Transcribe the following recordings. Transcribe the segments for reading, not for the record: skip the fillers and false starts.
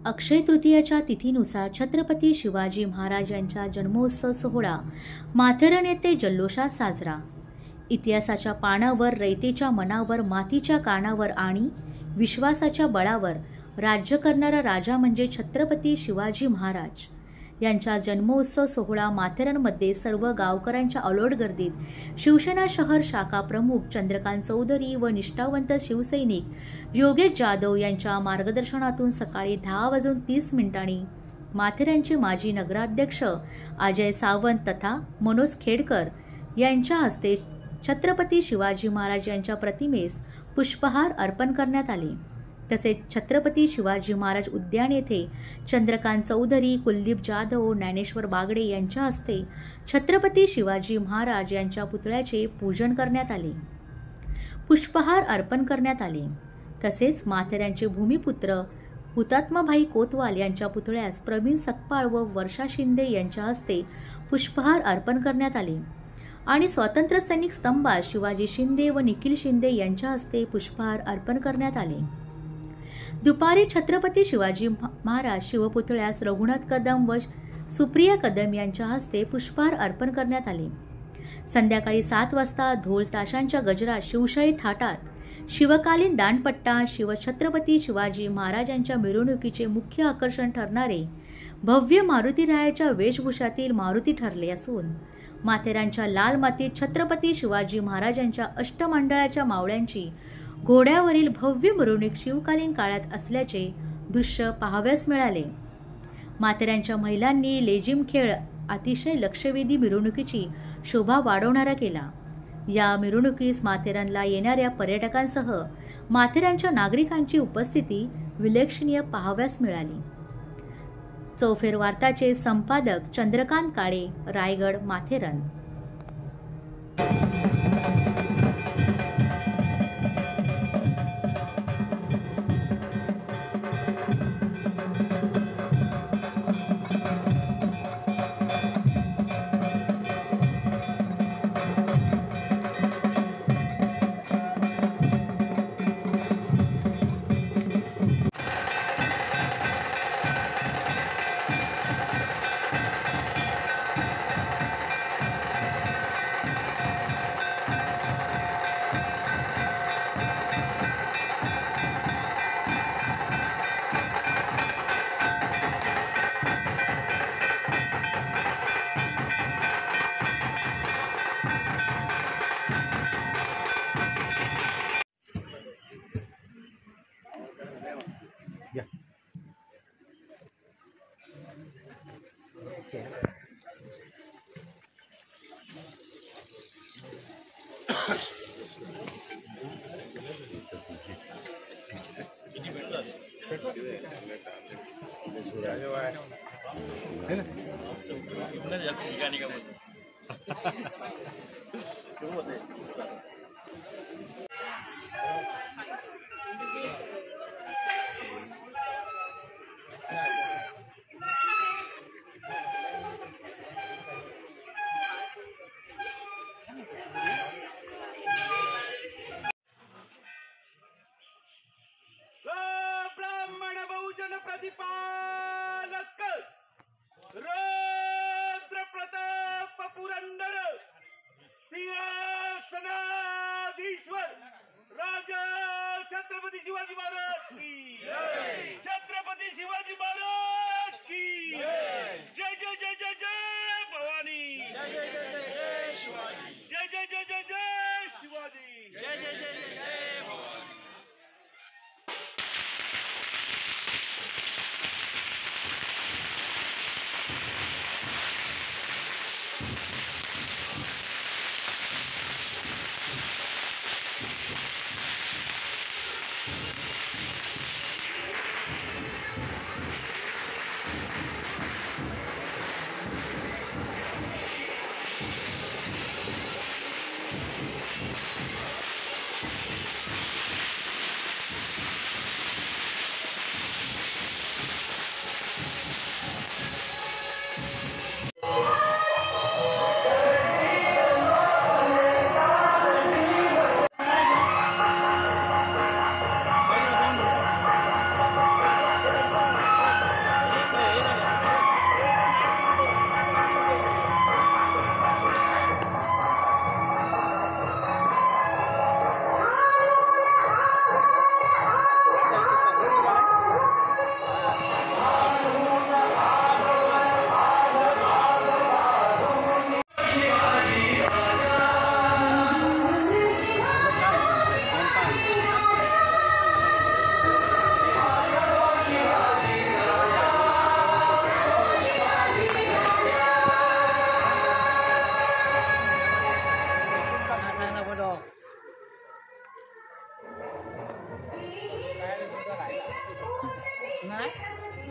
अक्षय तृतीयाच्या तिथीनुसार छत्रपती शिवाजी महाराज यांचा जन्मोत्सव सोहळा माथेरान येथे जल्लोषात साजरा. इतिहासाच्या पानावर, रयतेच्या मनावर, मातीच्या कानावर आणि विश्वासाच्या बळावर राज्य करणारा राजा म्हणजे छत्रपती शिवाजी महाराज यांचा जन्मोत्सव सोहळा माथेरानमध्ये सर्व गावकऱ्यांच्या अलोट गर्दीत शिवसेना शहर शाखा प्रमुख चंद्रकांत चौधरी व निष्ठावंत शिवसैनिक योगेश जाधव यांच्या मार्गदर्शनातून सकाळी 10:30 माथेरानचे माजी नगराध्यक्ष अजय सावंत तथा मनोज खेडकर यांच्या हस्ते छत्रपती शिवाजी महाराज यांच्या प्रतिमेस पुष्पहार अर्पण करण्यात आले. तसेच छत्रपती शिवाजी महाराज उद्यान येथे चंद्रकांत चौधरी, कुलदीप जाधव, ज्ञानेश्वर बागडे यांच्या हस्ते छत्रपती शिवाजी महाराज यांच्या पुतळ्याचे पूजन करण्यात आले, पुष्पहार अर्पण करण्यात आले. तसेच माथेरानचे भूमिपुत्र हुतात्माभाई कोतवाल यांच्या पुतळ्यास प्रवीण सकपाळ व वर्षा शिंदे यांच्या हस्ते पुष्पहार अर्पण करण्यात आले आणि स्वातंत्र्य सैनिक स्तंभात शिवाजी शिंदे व निखिल शिंदे यांच्या हस्ते पुष्पहार अर्पण करण्यात आले. दुपारी छत्रपती शिवाजी महाराज शिवपुतळ्यास रघुनाथ कदम व सुप्रिया कदम यांच्या हस्ते पुष्पहार अर्पण करण्यात आले. संध्याकाळी 7 वाजता ढोल ताशांच्या गजरात, शिवशाही थाटात शिवकालीन दांडपट्टा, छत्रपती शिवाजी महाराजांच्या मिरवणुकीचे मुख्य आकर्षण ठरणारे भव्य मारुतीरायाच्या वेशभूषातील मारुती ठरले असून माथेरानच्या लाल मातीत छत्रपती शिवाजी महाराजांच्या अष्टमंडळाच्या मावळ्यांची घोड्यावरील भव्य मिरवणूक शिवकालीन काळात असल्याचे दृश्य पाहावयास मिळाले. माथेरानच्या महिलांनी लेझिम खेळ अतिशय लक्षवेधी मिरवणुकीची शोभा वाढवणारा केला. या मिरवणुकीस माथेरानला येणाऱ्या पर्यटकांसह माथेरानच्या नागरिकांची उपस्थिती विलक्षणीय पाहावयास मिळाली. चौफेर वार्ताचे संपादक चंद्रकांत काळे, रायगड, माथेरान. प्रतिपालक रुद्र प्रताप पुरंदर सिंहासनाधीश्वर राजा छत्रपती शिवाजी महाराज की जय. छत्रपती शिवाजी महाराज की जय. जय जय जय जय जय भवानी. जय जय जय जय जय शिवाजी. जय जय जय जय जय शिवाजी. जय जय जय जय जय भवानी.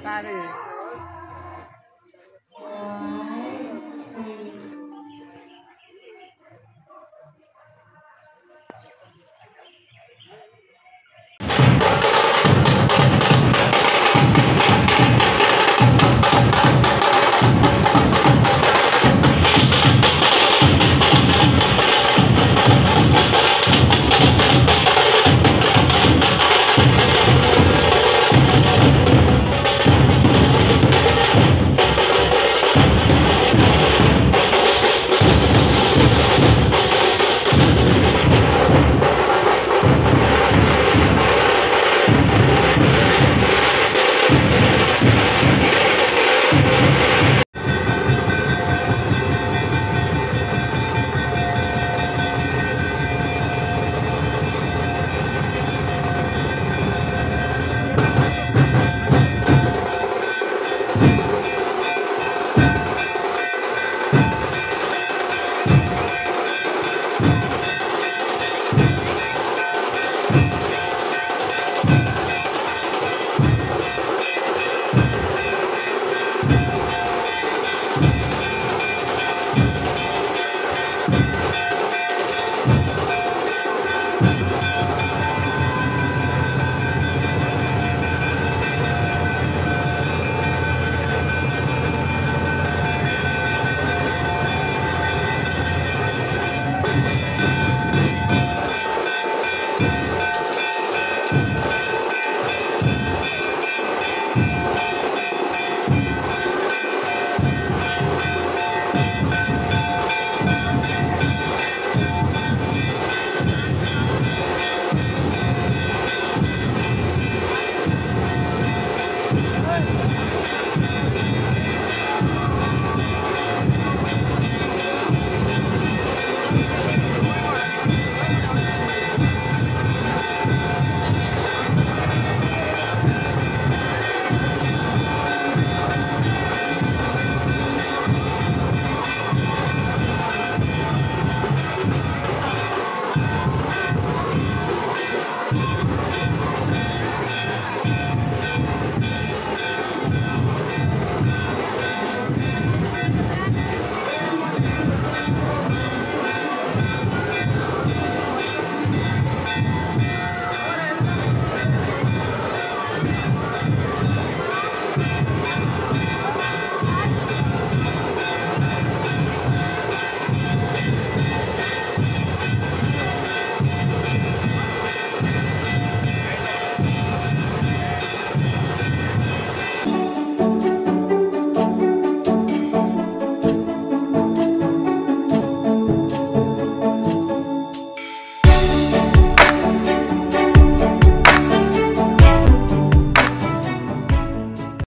काय रे